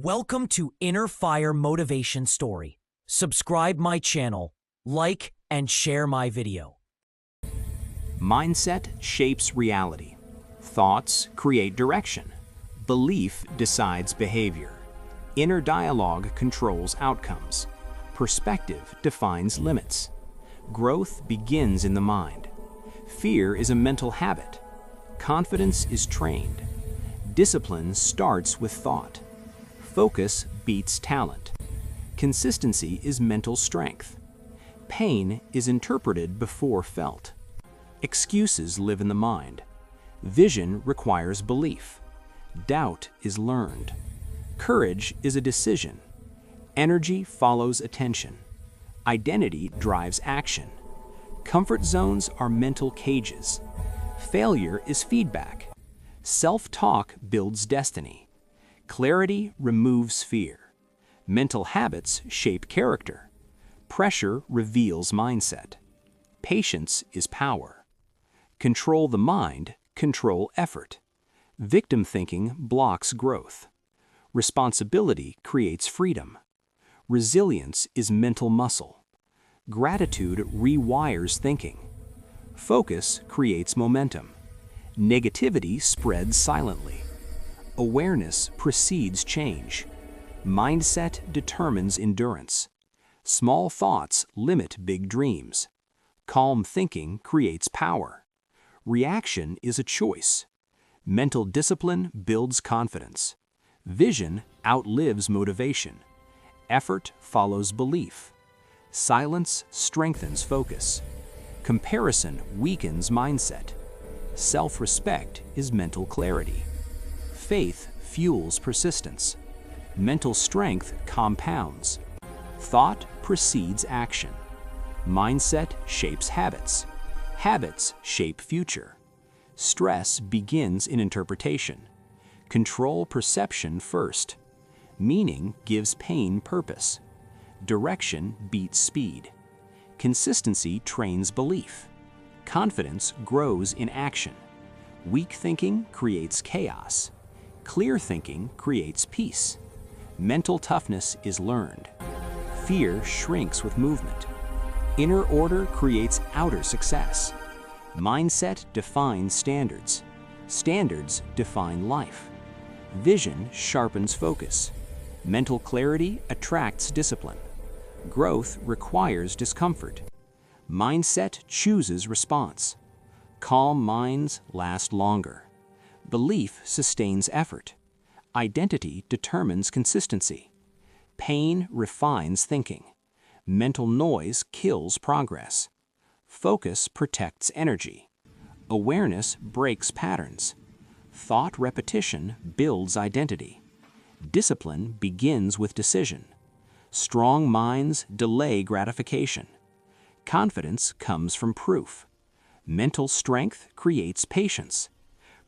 Welcome to Inner Fire Motivation Story. Subscribe my channel, like and share my video. Mindset shapes reality. Thoughts create direction. Belief decides behavior. Inner dialogue controls outcomes. Perspective defines limits. Growth begins in the mind. Fear is a mental habit. Confidence is trained. Discipline starts with thought. Focus beats talent. Consistency is mental strength. Pain is interpreted before felt. Excuses live in the mind. Vision requires belief. Doubt is learned. Courage is a decision. Energy follows attention. Identity drives action. Comfort zones are mental cages. Failure is feedback. Self-talk builds destiny. Clarity removes fear. Mental habits shape character. Pressure reveals mindset. Patience is power. Control the mind, control effort. Victim thinking blocks growth. Responsibility creates freedom. Resilience is mental muscle. Gratitude rewires thinking. Focus creates momentum. Negativity spreads silently. Awareness precedes change. Mindset determines endurance. Small thoughts limit big dreams. Calm thinking creates power. Reaction is a choice. Mental discipline builds confidence. Vision outlives motivation. Effort follows belief. Silence strengthens focus. Comparison weakens mindset. Self-respect is mental clarity. Faith fuels persistence. Mental strength compounds. Thought precedes action. Mindset shapes habits. Habits shape future. Stress begins in interpretation. Control perception first. Meaning gives pain purpose. Direction beats speed. Consistency trains belief. Confidence grows in action. Weak thinking creates chaos. Clear thinking creates peace. Mental toughness is learned. Fear shrinks with movement. Inner order creates outer success. Mindset defines standards. Standards define life. Vision sharpens focus. Mental clarity attracts discipline. Growth requires discomfort. Mindset chooses response. Calm minds last longer. Belief sustains effort. Identity determines consistency. Pain refines thinking. Mental noise kills progress. Focus protects energy. Awareness breaks patterns. Thought repetition builds identity. Discipline begins with decision. Strong minds delay gratification. Confidence comes from proof. Mental strength creates patience.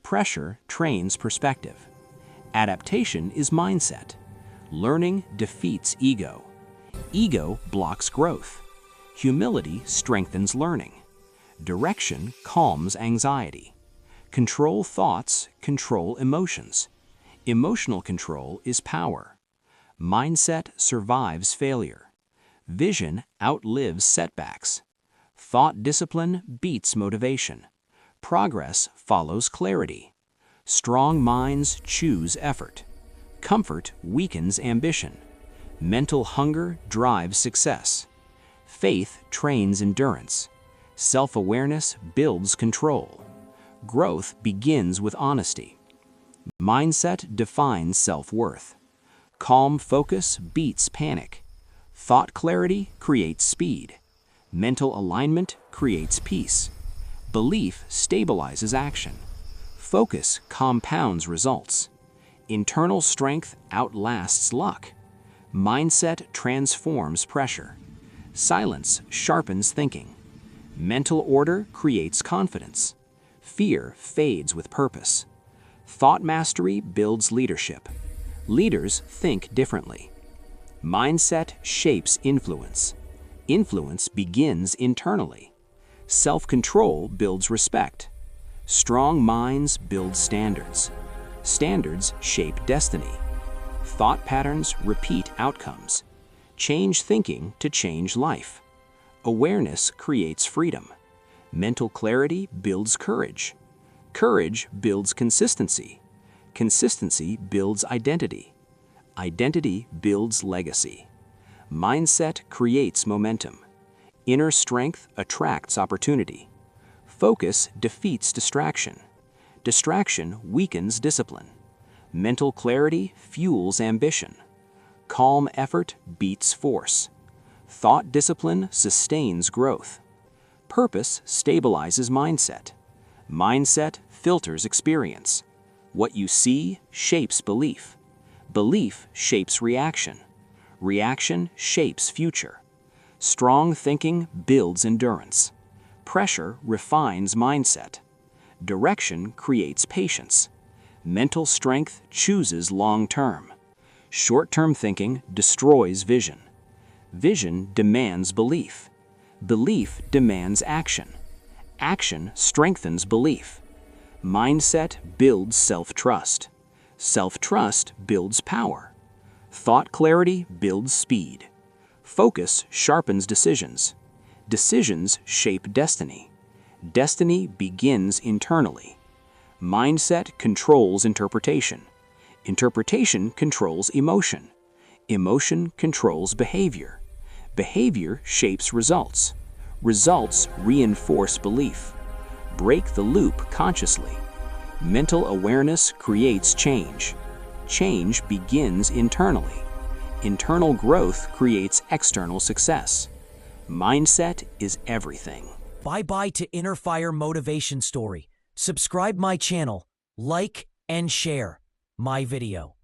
Pressure trains perspective. Adaptation is mindset. Learning defeats ego. Ego blocks growth. Humility strengthens learning. Direction calms anxiety. Control thoughts, control emotions. Emotional control is power. Mindset survives failure. Vision outlives setbacks. Thought discipline beats motivation. Progress follows clarity. Strong minds choose effort. Comfort weakens ambition. Mental hunger drives success. Faith trains endurance. Self-awareness builds control. Growth begins with honesty. Mindset defines self-worth. Calm focus beats panic. Thought clarity creates speed. Mental alignment creates peace. Belief stabilizes action. Focus compounds results. Internal strength outlasts luck. Mindset transforms pressure. Silence sharpens thinking. Mental order creates confidence. Fear fades with purpose. Thought mastery builds leadership. Leaders think differently. Mindset shapes influence. Influence begins internally. Self-control builds respect. Strong minds build standards. Standards shape destiny. Thought patterns repeat outcomes. Change thinking to change life. Awareness creates freedom. Mental clarity builds courage. Courage builds consistency. Consistency builds identity. Identity builds legacy. Mindset creates momentum. Inner strength attracts opportunity. Focus defeats distraction. Distraction weakens discipline. Mental clarity fuels ambition. Calm effort beats force. Thought discipline sustains growth. Purpose stabilizes mindset. Mindset filters experience. What you see shapes belief. Belief shapes reaction. Reaction shapes future. Strong thinking builds endurance. Pressure refines mindset. Direction creates patience. Mental strength chooses long-term. Short-term thinking destroys vision. Vision demands belief. Belief demands action. Action strengthens belief. Mindset builds self-trust. Self-trust builds power. Thought clarity builds speed. Focus sharpens decisions. Decisions shape destiny. Destiny begins internally. Mindset controls interpretation. Interpretation controls emotion. Emotion controls behavior. Behavior shapes results. Results reinforce belief. Break the loop consciously. Mental awareness creates change. Change begins internally. Internal growth creates external success. Mindset is everything. Bye-bye to Inner Fire Motivation Story. Subscribe my channel, like and share my video.